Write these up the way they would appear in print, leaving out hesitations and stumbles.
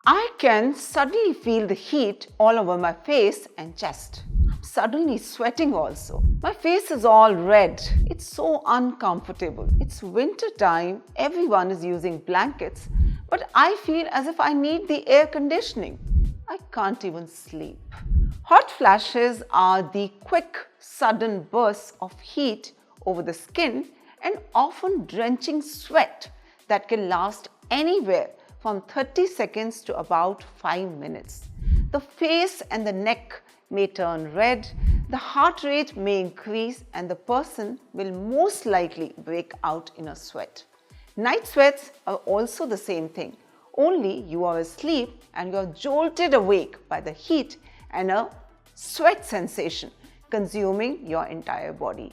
I can suddenly feel the heat all over my face and chest. I'm suddenly sweating also. My face is all red. It's so uncomfortable. It's winter time. Everyone is using blankets, but I feel as if I need the air conditioning. I can't even sleep. Hot flashes are the quick, sudden bursts of heat over the skin and often drenching sweat that can last anywhere from 30 seconds to about 5 minutes. The face and the neck may turn red, the heart rate may increase, and the person will most likely break out in a sweat. Night sweats are also the same thing, only you are asleep and you are jolted awake by the heat and a sweat sensation consuming your entire body.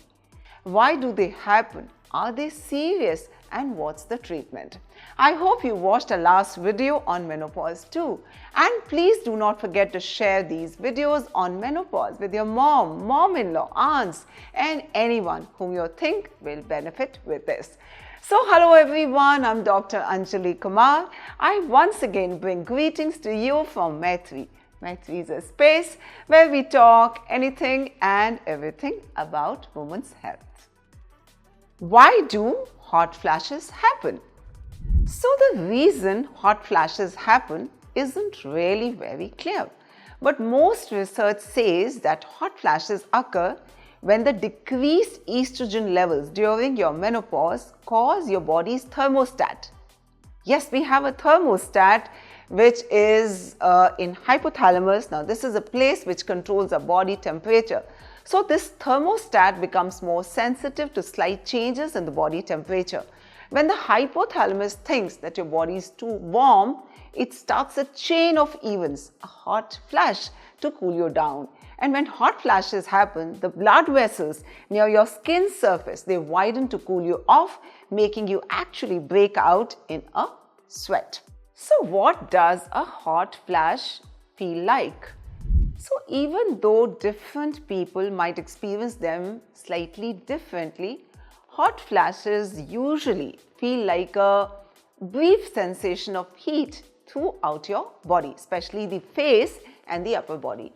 Why do they happen? Are they serious? And what's the treatment? I hope you watched our last video on menopause too. And please do not forget to share these videos on menopause with your mom, mom-in-law, aunts, and anyone whom you think will benefit with this. So hello everyone, I'm Dr. Anjali Kumar. I once again bring greetings to you from Maitri. Maitri is a space where we talk anything and everything about women's health. Why do hot flashes happen? So the reason hot flashes happen isn't really very clear. But most research says that hot flashes occur when the decreased estrogen levels during your menopause cause your body's thermostat. Yes, we have a thermostat which is in hypothalamus. Now this is a place which controls our body temperature. So this thermostat becomes more sensitive to slight changes in the body temperature. When the hypothalamus thinks that your body is too warm, it starts a chain of events, a hot flash to cool you down. And when hot flashes happen, the blood vessels near your skin surface, they widen to cool you off, making you actually break out in a sweat. So what does a hot flash feel like? So even though different people might experience them slightly differently, hot flashes usually feel like a brief sensation of heat throughout your body, especially the face and the upper body.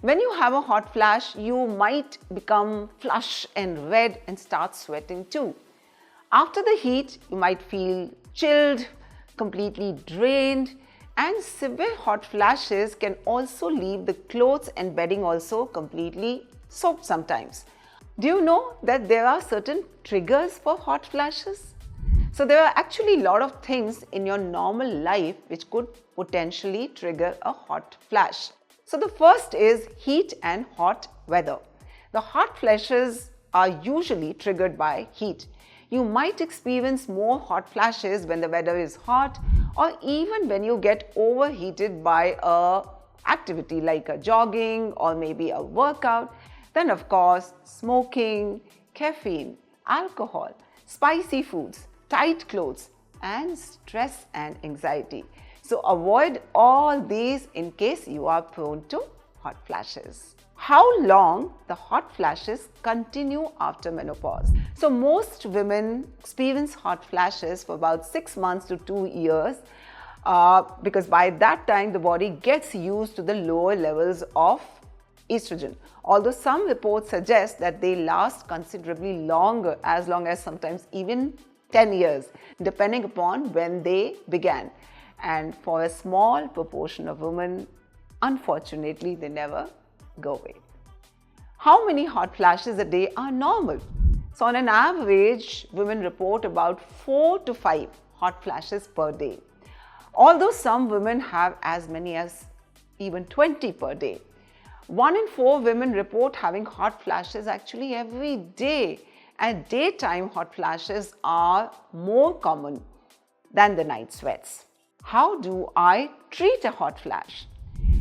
When you have a hot flash, you might become flush and red and start sweating too. After the heat, you might feel chilled, completely drained, and severe hot flashes can also leave the clothes and bedding also completely soaked sometimes. Do you know that there are certain triggers for hot flashes? So there are actually a lot of things in your normal life which could potentially trigger a hot flash. So the first is heat and hot weather. The hot flashes are usually triggered by heat. You might experience more hot flashes when the weather is hot, or even when you get overheated by an activity like a jogging or maybe a workout. Then of course, smoking, caffeine, alcohol, spicy foods, tight clothes, and stress and anxiety. So avoid all these in case you are prone to hot flashes. How long the hot flashes continue after menopause? So most women experience hot flashes for about 6 months to 2 years because by that time the body gets used to the lower levels of estrogen. Although some reports suggest that they last considerably longer, as long as sometimes even 10 years, depending upon when they began. And for a small proportion of women, unfortunately, they never go away. How many hot flashes a day are normal? So on an average, women report about 4 to 5 hot flashes per day. Although some women have as many as even 20 per day. 1 in 4 women report having hot flashes actually every day. And daytime hot flashes are more common than the night sweats. How do I treat a hot flash?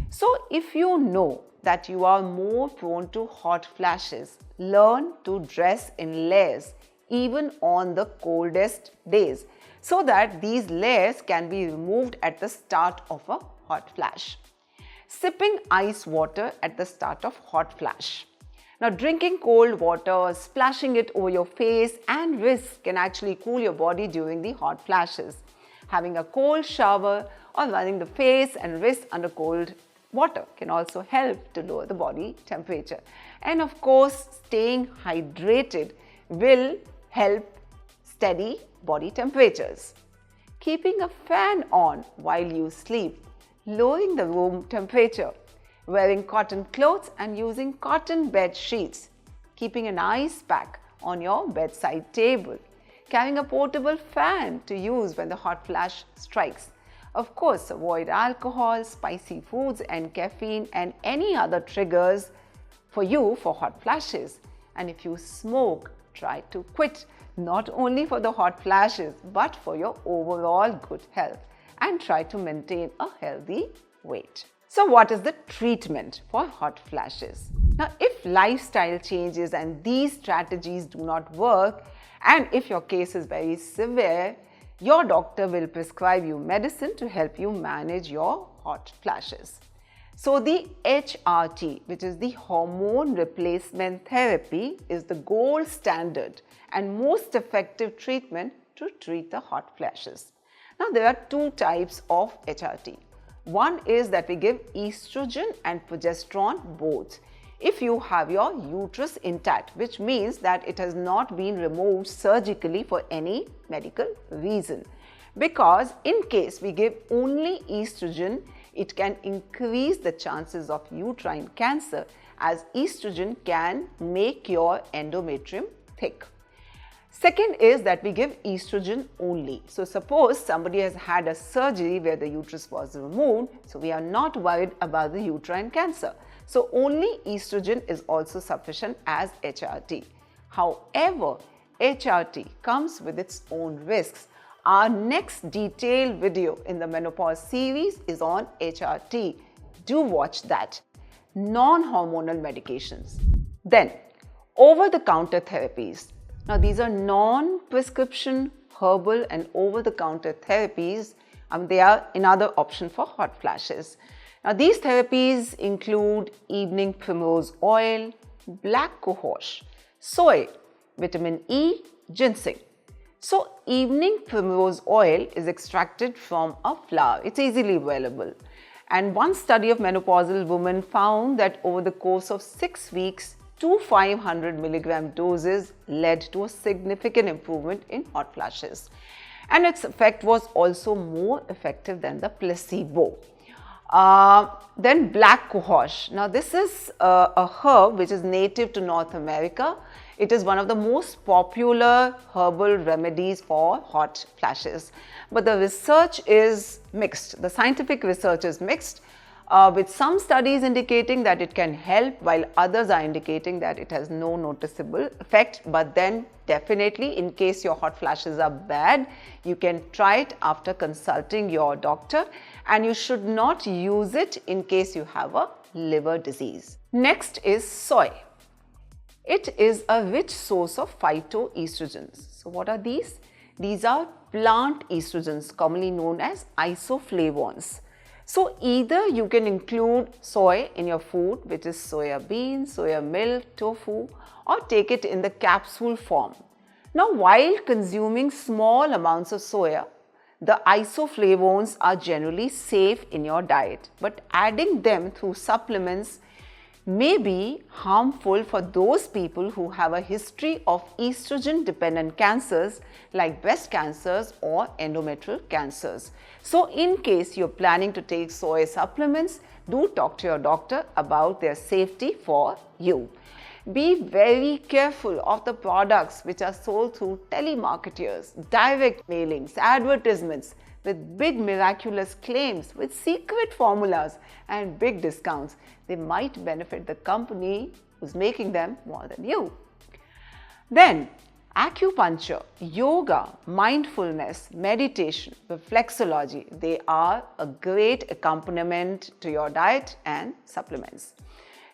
So if you know that you are more prone to hot flashes, learn to dress in layers even on the coldest days so that these layers can be removed at the start of a hot flash. Sipping ice water at the start of hot flash. Now drinking cold water, splashing it over your face and wrists can actually cool your body during the hot flashes. Having a cold shower or running the face and wrist under cold water can also help to lower the body temperature. And of course, staying hydrated will help steady body temperatures. Keeping a fan on while you sleep, lowering the room temperature, wearing cotton clothes and using cotton bed sheets, keeping an ice pack on your bedside table, carrying a portable fan to use when the hot flash strikes. Of course, avoid alcohol, spicy foods and caffeine and any other triggers for you for hot flashes. And if you smoke, try to quit, not only for the hot flashes but for your overall good health, and try to maintain a healthy weight. So what is the treatment for hot flashes? Now, if lifestyle changes and these strategies do not work, and if your case is very severe, your doctor will prescribe you medicine to help you manage your hot flashes. So the HRT, which is the hormone replacement therapy, is the gold standard and most effective treatment to treat the hot flashes. Now, there are two types of HRT. One is that we give estrogen and progesterone both if you have your uterus intact, which means that it has not been removed surgically for any medical reason. Because in case we give only estrogen, it can increase the chances of uterine cancer, as estrogen can make your endometrium thick. Second is that we give estrogen only. So suppose somebody has had a surgery where the uterus was removed, so we are not worried about the uterine cancer. So only estrogen is also sufficient as HRT. However, HRT comes with its own risks. Our next detailed video in the menopause series is on HRT. Do watch that. Non-hormonal medications. Then, over-the-counter therapies. Now, these are non-prescription, herbal and over-the-counter therapies. They are another option for hot flashes. Now, these therapies include evening primrose oil, black cohosh, soy, vitamin E, ginseng. So, evening primrose oil is extracted from a flower. It's easily available. And one study of menopausal women found that over the course of 6 weeks, 2 500 milligram doses led to a significant improvement in hot flashes. And its effect was also more effective than the placebo. Then black cohosh. Now, this is a herb which is native to North America. It is one of the most popular herbal remedies for hot flashes. But the research is mixed. The scientific research is mixed, with some studies indicating that it can help, while others are indicating that it has no noticeable effect. But then definitely, in case your hot flashes are bad, you can try it after consulting your doctor, and you should not use it in case you have a liver disease. Next is soy. It is a rich source of phytoestrogens. So what are these? These are plant estrogens, commonly known as isoflavones. So either you can include soy in your food, which is soya beans, soya milk, tofu, or take it in the capsule form. Now, while consuming small amounts of soya, the isoflavones are generally safe in your diet, but adding them through supplements may be harmful for those people who have a history of estrogen-dependent cancers like breast cancers or endometrial cancers. So, in case you're planning to take soy supplements, do talk to your doctor about their safety for you. Be very careful of the products which are sold through telemarketers, direct mailings, advertisements with big miraculous claims, with secret formulas and big discounts. They might benefit the company who's making them more than you. Then, acupuncture, yoga, mindfulness, meditation, reflexology, they are a great accompaniment to your diet and supplements.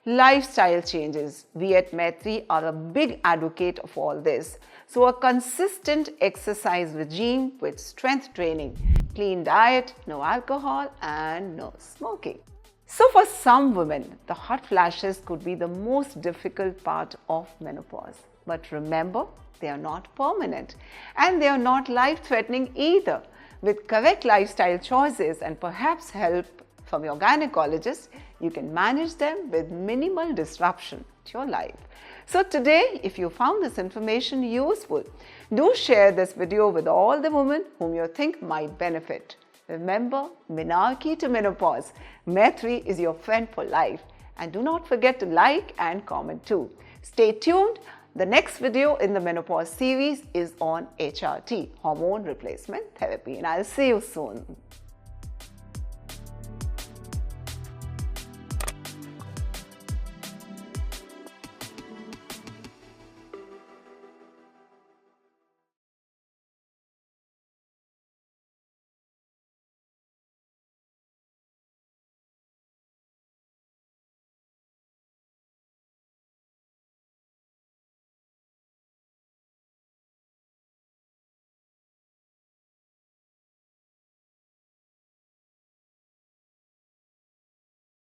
Lifestyle changes. We at Maitri are a big advocate of all this. So a consistent exercise regime with strength training, clean diet, no alcohol and no smoking. So for some women, the hot flashes could be the most difficult part of menopause. But remember, they are not permanent and they are not life-threatening either. With correct lifestyle choices and perhaps help from your gynecologist, you can manage them with minimal disruption to your life. So today, if you found this information useful, do share this video with all the women whom you think might benefit. Remember, menarche to menopause, Maitri is your friend for life. And do not forget to like and comment too. Stay tuned. The next video in the menopause series is on HRT, hormone replacement therapy, and I'll see you soon.